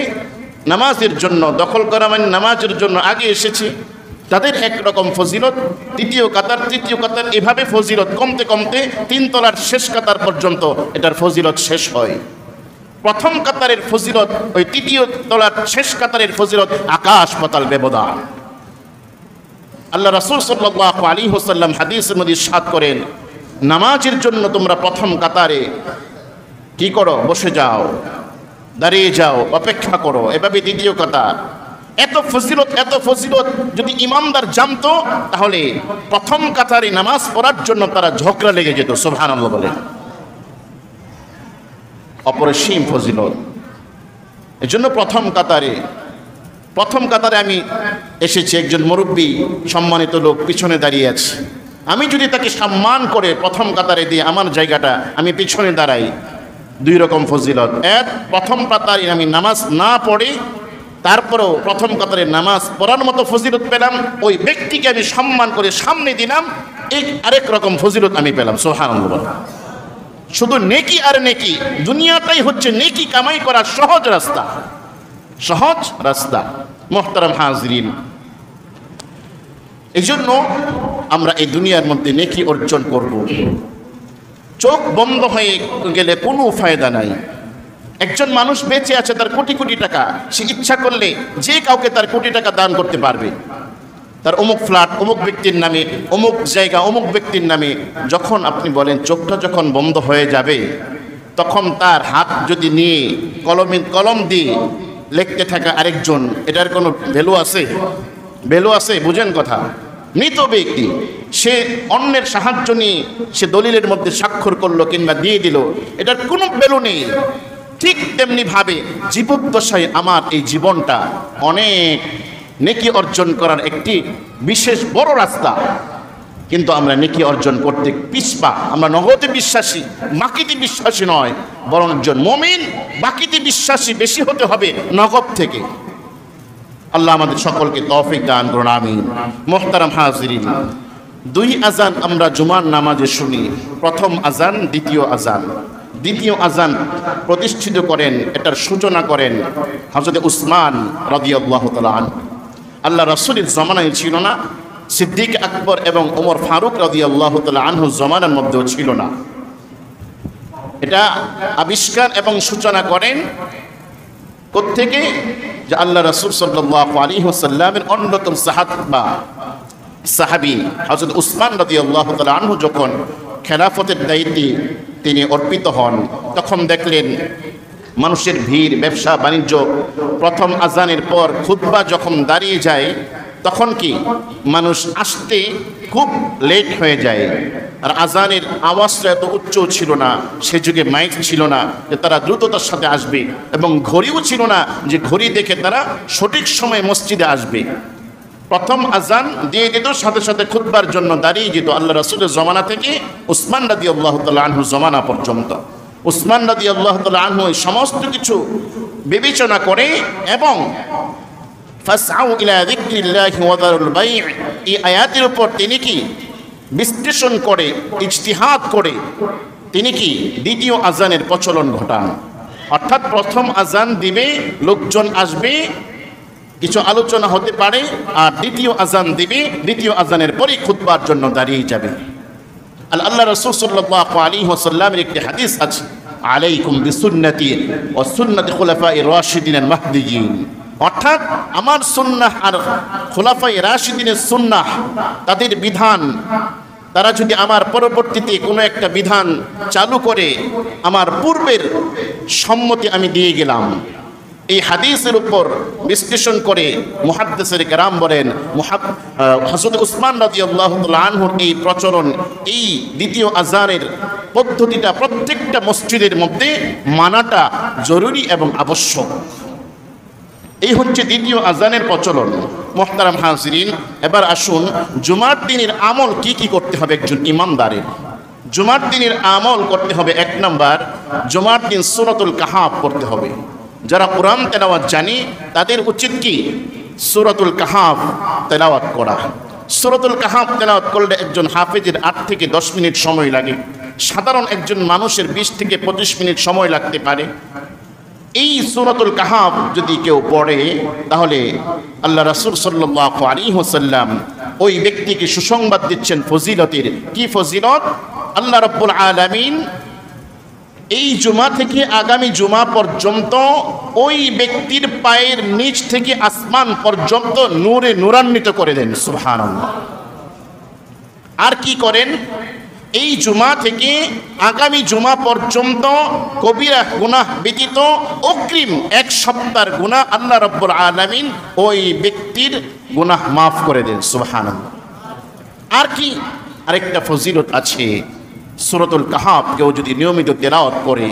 নামাজের জন্য, দখল করা মানে নামাজের জন্য আগে এসেছে, তাদের একরকম ফজিলত। তৃতীয় কাতার, তৃতীয় কাতার, এভাবে ফজিলত কমতে কমতে 3 তলার শেষ কাতার পর্যন্ত এটার ফজিলত শেষ হয়। প্রথম কাতারের ফজিলত ওই তৃতীয় তলার শেষ কাতারের ফজিলত আকাশ পাতাল ব্যবধান। আল্লাহ রাসূল সাল্লাল্লাহু আলাইহি ওয়াসাল্লাম হাদিসের মধ্যে ইরশাদ করেন, নামাজের জন্য তোমরা প্রথম কাতারে কি করো? বসে যাও, দাঁড়িয়ে যাও, অপেক্ষা করো। এভাবে দ্বিতীয় কাতার। এত ফজিলত, এত ফজিলত যদি ইমামদার জানতো তাহলে প্রথম কাতারে নামাজ পড়ার জন্য তারা ঝগড়া লেগে যেত। সুবহানাল্লাহ বলেন। অপরিসীম ফজিলত। এজন্য প্রথম কাতারে আমি এসেছি, একজন মুরব্বী সম্মানিত লোক পিছনে দাঁড়িয়ে আছে। আমি যদি তাকে সম্মান করে প্রথম কাতারে দিয়ে আমার জায়গাটা আমি পিছনে দাঁড়াই, 2 রকম ফজিলত। প্রথম কাতারে আমি নামাজ না পড়ে তারপরেও প্রথম কাতারে নামাজ পড়ার মতো ফজিলত পেলাম, ওই ব্যক্তিকে আমি সম্মান করে সামনে দিলাম, এই আরেক রকম ফজিলত আমি পেলাম। সুবহানাল্লাহ। শুধু নেকি আর নেকি, দুনিয়াটাই হচ্ছে নেকি কামাই করার সহজ রাস্তা, সহজ রাস্তা। মুহতারাম হাজিরিন, এই জন্য আমরা এই দুনিয়ার মধ্যে নেকি অর্জন করব। চোখ বন্ধ হয়ে গেলে কোনো ফায়দা নাই। একজন মানুষ বেঁচে আছে, তার কোটি কোটি টাকা, সে ইচ্ছা করলে যে কাউকে তার কোটি টাকা দান করতে পারবে। তার অমুক ফ্ল্যাট অমুক ব্যক্তির নামে, অমুক জায়গা অমুক ব্যক্তির নামে। যখন আপনি বলেন চোখটা যখন বন্ধ হয়ে যাবে, তখন তার হাত যদি নিয়ে কলম দিয়ে লিখতে থাকা আরেকজন, এটার কোনো ভ্যালু আছে? ভ্যালু আছে? বুঝেন কথা। মৃত ব্যক্তি, সে অন্যের সাহায্য নিয়ে সে দলিলের মধ্যে স্বাক্ষর করলো কিংবা দিয়ে দিল, এটার কোনো ভ্যালু নেই। ঠিক তেমনি ভাবে জীবদ্দশায় আমার এই জীবনটা অনেক নেকি অর্জন করার একটি বিশেষ বড় রাস্তা, কিন্তু আমরা নেকি অর্জন করতে পিছপা। আমরা নগদে বিশ্বাসী, বাকিতে বিশ্বাসী নয়, বরং একজন মুমিন বাকিতে বিশ্বাসী বেশি হতে হবে নগদ থেকে। আল্লাহ আমাদের সকলকে তৌফিক দান করুন, আমিন। মুহতারাম হাজিরিন, 2 আজান আমরা জুমার নামাজে শুনি, প্রথম আজান, দ্বিতীয় আজান। দ্বিতীয় আজান প্রতিষ্ঠিত করেন, এটার সূচনা করেন হযরত উসমান রাদিয়াল্লাহু তাআলা আনহু। আল্লাহ রাসূলের জামানায় ছিল না, সিদ্দিক আকবর এবং ওমর ফারুক রাদিয়াল্লাহু তাআলা আনহুর জামানার মধ্যেও ছিল না। এটা আবিষ্কার এবং সূচনা করেন কোত্থেকে? যে আল্লাহ রাসূল সাল্লাল্লাহু আলাইহি ওয়াসাল্লামের অন্যতম সাহাবী হযরত উসমান রাদিয়াল্লাহু তাআলা আনহু যখন খেলাফতের দায়িত্বে তিনি অর্পিত হন, তখন দেখলেন মানুষের ভিড়, ব্যবসা বাণিজ্য। প্রথম আজানের পর খুতবা যখন দাঁড়িয়ে যায়, তখন কি মানুষ আসতে খুব লেট হয়ে যায়। আর আজানের আওয়াজটা এত উচ্চ ছিল না, সে যুগে মাইক ছিল না যে তারা দ্রুততার সাথে আসবে, এবং ঘড়িও ছিল না যে ঘড়ি দেখে তারা সঠিক সময়ে মসজিদে আসবে। প্রথম আজান দিয়ে দিত, সাথে সাথে খুতবার জন্য দাঁড়িয়ে যেত আল্লাহ রাসূলের জমানা থেকে উসমান রাদিয়াল্লাহু তাআলা আনহু জমানা পর্যন্ত। উসমান রাদিয়াল্লাহু তাআলা আনহু এই সমস্ত কিছু বিবেচনা করে এবং ফাসআউ ইলা যিকরিল্লাহি ওয়া যারুল বাই' এই আয়াতের উপর তিনি কি বিশ্লেষণ করে, ইজতিহাদ করে তিনি কি দ্বিতীয় আজানের প্রচলন ঘটান। অর্থাৎ প্রথম আজান দিবে, লোকজন আসবে, কিছু আলোচনা হতে পারে, আর দ্বিতীয় আজান দিবে, দ্বিতীয় আজানের পরই খুতবার জন্য দাঁড়িয়ে যাবে। আল্লাহ রাসূল সাল্লাল্লাহু আলাইহি ওয়াসাল্লামের একটি হাদিস আছে, আলাইকুম বিসুন্নতি ওয়া সুন্নতি খুলাফায়ে রাশিদিনের মাহদিয়িন, অর্থাৎ আমার সুন্নাহ আর খুলাফায়ে রাশিদিনের সুন্নাহ, তাদের বিধান, তারা যদি আমার পরবর্তীতে কোনো একটা বিধান চালু করে আমার পূর্বের সম্মতি আমি দিয়ে গেলাম। এই হাদিসের উপর বিশ্লেষণ করে মুহাদ্দিসের কেরাম বলেন হযরত উসমান রাদিয়াল্লাহু তাআলা আনহুর এই প্রচলন, এই দ্বিতীয় আজানের পদ্ধতিটা প্রত্যেকটা মসজিদের মধ্যে মানাটা জরুরি এবং আবশ্যক। এই হচ্ছে দ্বিতীয় আজানের প্রচলন। মুহতারাম হাজিরিন, এবার আসুন জুমার দিনের আমল কি কি করতে হবে একজন ইমানদারের। জুমার দিনের আমল করতে হবে, এক নাম্বার, জুমার দিন সূরাতুল কাহাফ পড়তে হবে। যারা কোরআন তেলাওয়াত জানি তাদের উচিত কি সূরাতুল কাহাফ তেলাওয়াত করা। সূরাতুল কাহাফ তেলাওয়াত করলে একজন হাফেজের 8 থেকে 10 মিনিট সময় লাগে, সাধারণ একজন মানুষের 20 থেকে 25 মিনিট সময় লাগতে পারে। এই সূরাতুল কাহাফ যদি কেউ পড়ে তাহলে আল্লাহ রাসূল সাল্লাল্লাহু আলাইহি ওয়াসাল্লাম ওই ব্যক্তিকে সুসংবাদ দিচ্ছেন ফজিলতের। কি ফজিলত? আল্লাহ রাব্বুল আলামিন এই জুমা থেকে আগামী জুমা পর্যন্ত ওই ব্যক্তির পায়ের নিচ থেকে আসমান পর্যন্ত নূরে নূরান্বিত করে দেন। সুবহানাল্লাহ। আর কি করেন? এই জুমা থেকে আগামী জুমা পর্যন্ত কবিরা গুনাহ ব্যতীত অগ্রিম 1 সপ্তাহের গুনাহ আল্লাহ রাব্বুল আলামিন ওই ব্যক্তির গুনাহ মাফ করে দেন। সুবহানাল্লাহ। আর কি আরেকটা ফজিলত আছে, সূরাতুল কাহাফ কেউ যদি নিয়মিত তেলাওয়াত করে,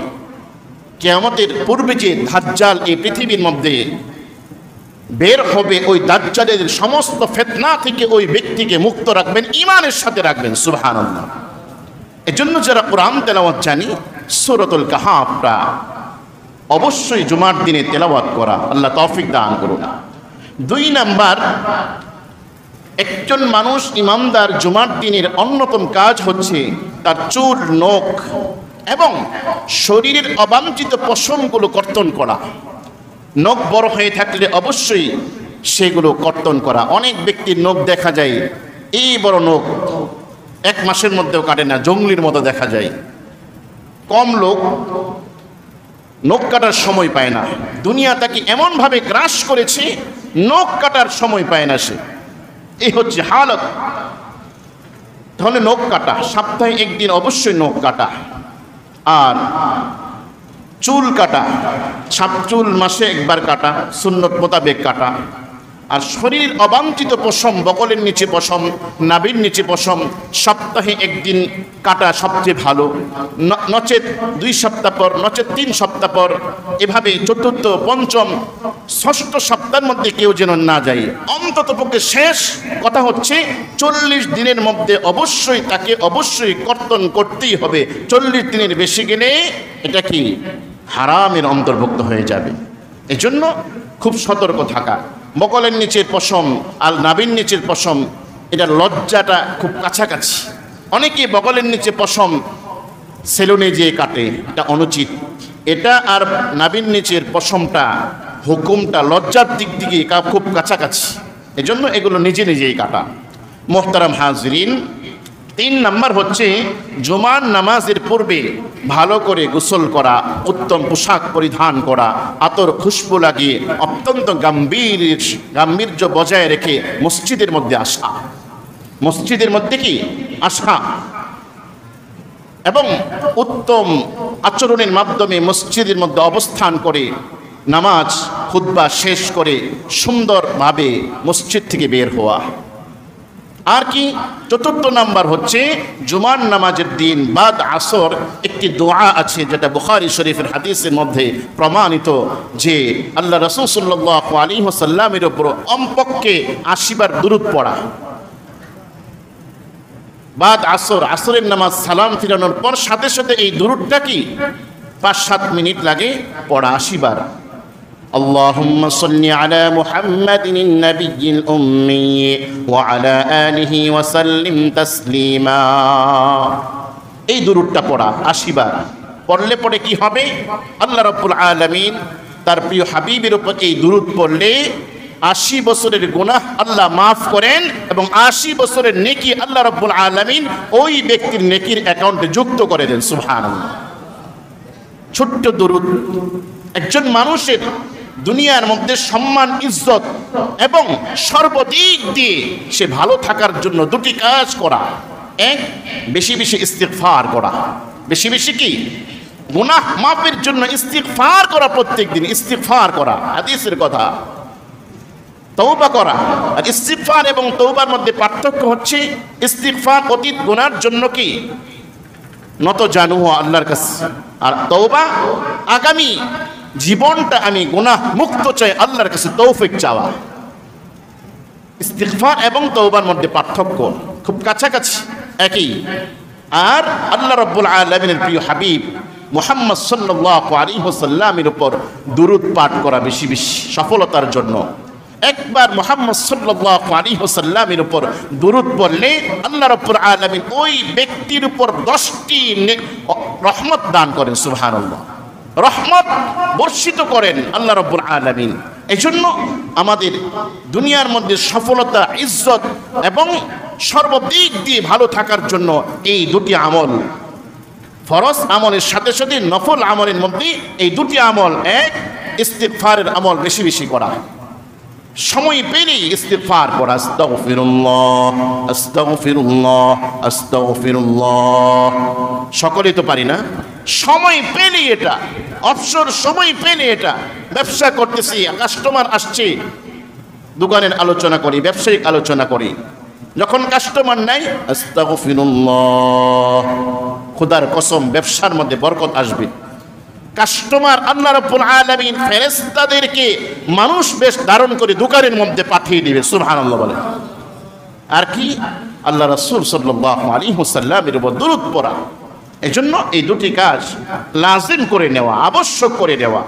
কিয়ামতের পূর্বে যে দাজ্জাল এই পৃথিবীর মধ্যে বের হবে, ওই দাজ্জালের সমস্ত ফিতনা থেকে ওই ব্যক্তিকে মুক্ত রাখবেন, ঈমানের সাথে রাখবেন। সুবহানাল্লাহ। এজন্য যারা কোরআন তেলাওয়াত জানি সূরাতুল কাহাফটা অবশ্যই জুমার দিনে তেলাওয়াত করা, আল্লাহ তৌফিক দান করুন। 2 নাম্বার, একজন মানুষ ইমানদার জুমার দিনের অন্যতম কাজ হচ্ছে তার চুল, নখ এবং শরীরের অবাঞ্ছিত পশমগুলো কর্তন করা। নখ বড় হয়ে থাকলে অবশ্যই সেগুলো কর্তন করা। অনেক ব্যক্তির নখ দেখা যায় এই বড় নখ 1 মাসের মধ্যেও কাটে না, জঙ্গলির মতো দেখা যায়। কম লোক নখ কাটার সময় পায় না। দুনিয়া তাকে এমনভাবে গ্রাস করেছে, নখ কাটার সময় পায় না সে। এই হচ্ছে হালত। তাহলে নখ কাটা, সপ্তাহে 1 দিন অবশ্যই নখ কাটা। আর চুল কাটা, চুল মাসে 1 বার কাটা, সুন্নত মোতাবেক কাটা। আর শরীরের অবাঞ্ছিত পশম, বগলের নিচে পশম, নাভির নিচে পশম সপ্তাহে 1 দিন কাটা সবচেয়ে ভালো। নচেত 2 সপ্তাহ পর, নচেত 3 সপ্তাহ পর, এভাবে 4র্থ, 5ম, 6ষ্ঠ সপ্তাহের মধ্যে কেউ যেন না যায়। অন্তত পক্ষে শেষ কথা হচ্ছে 40 দিনের মধ্যে অবশ্যই তাকে অবশ্যই কর্তন করতেই হবে। 40 দিনের বেশি গেলে এটা কি হারামের অন্তর্ভুক্ত হয়ে যাবে। এজন্য খুব সতর্ক থাকা। বগলের নিচের পশম আর নাভির নিচের পশম, এটা লজ্জাটা খুব কাছাকাছি। অনেকে বগলের নিচে পশম সেলুনে যেয়ে কাটে, এটা অনুচিত। এটা আর নাভির নিচের পশমটা, হুকুমটা লজ্জার দিক দিকে খুব কাছাকাছি। এজন্য এগুলো নিজে নিজেই কাটা। মুহতারাম হাজিরিন, 3 নাম্বার হচ্ছে জুমার নামাজের পূর্বে ভালো করে গোসল করা, উত্তম পোশাক পরিধান করা, আতর খুশবু লাগিয়ে অত্যন্ত গাম্ভীর্য বজায় রেখে মসজিদের মধ্যে আসা। মসজিদের মধ্যে কি আসা এবং উত্তম আচরণের মাধ্যমে মসজিদের মধ্যে অবস্থান করে নামাজ খুতবা শেষ করে সুন্দরভাবে মসজিদ থেকে বের হওয়া। আর কি চতুর্থ নাম্বার হচ্ছে জুমার নামাজের দিন বাদ আসর একটি দোয়া আছে, যেটা বুখারী শরীফের হাদিসের মধ্যে প্রমাণিত, যে আল্লাহ রাসূল সাল্লাল্লাহু আলাইহি ওয়াসাল্লামের উপর কমপক্ষে 80 বার দুরূদ পড়া। বাদ আসর, আসরের নামাজ সালাম ফিরানোর পর সাথে সাথে এই দুরূদটা কি 5-7 মিনিট লাগে পড়া 80 বার। اللهم صل على محمد النبي الأمي وعلى آله وسلم تسليما। এই দুরূদটা পড়া 80 বার পড়লে পরে কি হবে, আল্লাহ রাব্বুল আলামিন তার প্রিয় হাবিবের উপর এই দুরূদ পড়লে 80 বছরের গুনাহ আল্লাহ মাফ করেন এবং 80 বছরের নেকি আল্লাহ রাব্বুল আলামিন ওই ব্যক্তির নেকির অ্যাকাউন্টে যুক্ত করে দেন। সুবহানাল্লাহ। ছোট্ট দুরূদ একজন মানুষের দুনিয়ার মধ্যে সম্মান, ইজ্জত এবং সর্বদিক দিয়ে সে ভালো থাকার জন্য দুটি কাজ করা। এক, বেশি বেশি ইস্তিগফার করা। বেশি বেশি কি? গুনাহ মাফের জন্য ইস্তিগফার করা, প্রত্যেক দিন ইস্তিগফার করা, হাদিসের কথা। তওবা করা। আর ইস্তিগফার এবং তওবার মধ্যে পার্থক্য হচ্ছে, ইস্তিগফার অতীত গুনার জন্য কি নত জানু আল্লাহর কাছে, আর তওবা আগামী জীবনটা আমি গুনাহ মুক্ত চাই, আল্লাহর কাছে তৌফিক চাওয়া। ইস্তিগফার এবং তওবার মধ্যে পার্থক্য খুব কাছাকাছি, একই। আর আল্লাহ রাব্বুল আলামিনের প্রিয় হাবিব মুহাম্মদ সাল্লাল্লাহু আলাইহি ওয়াসাল্লামের উপর দুরূদ পাঠ করা বেশি বেশি সফলতার জন্য। একবার মুহাম্মদ সাল্লাল্লাহু আলাইহি ওয়াসাল্লামের উপর দুরূদ পড়লে আল্লাহ রাব্বুল আলামিন ওই ব্যক্তির উপর 10টি রহমত দান করেন। সুবহানাল্লাহ। রহমত বর্ষিত করেন আল্লাহ রাব্বুল আলামিন। এজন্য আমাদের দুনিয়ার মধ্যে সফলতা, ইজ্জত এবং সর্বদিক দিয়ে ভালো থাকার জন্য এই দুটি আমল, ফরজ আমলের সাথে সাথে নফল আমলের মধ্যে এই দুটি আমল, এক ইস্তিগফারের আমল বেশি বেশি করা, সময় পেলেই ইস্তিগফার করা। আস্তাগফিরুল্লাহ আস্তাগফিরুল্লাহ আস্তাগফিরুল্লাহ। সকলেই তো পারি না, সময় পেলেই এটা, অবসর সময় পেলে এটা। ব্যবসা করতেছি, কাস্টমার আসছে, দোকানের আলোচনা করি, ব্যবসায়িক আলোচনা করি। যখন কাস্টমার নাই, আস্তাগফিরুল্লাহ, খোদার কসম ব্যবসার মধ্যে বরকত আসবে। কাস্টমার আল্লাহ রাব্বুল আলামিন ফেরেশতাদেরকে মানুষ বেশ ধারণ করে দোকানের মধ্যে পাঠিয়ে দিবে। সুবহানাল্লাহ বলে। আর কি? আল্লাহ রাসূল সাল্লাল্লাহু আলাইহি ওয়াসাল্লামের উপর দুরূদ পড়া। এজন্য এই দুটি কাজ লাজিম করে নেওয়া, আবশ্যক করে নেওয়া।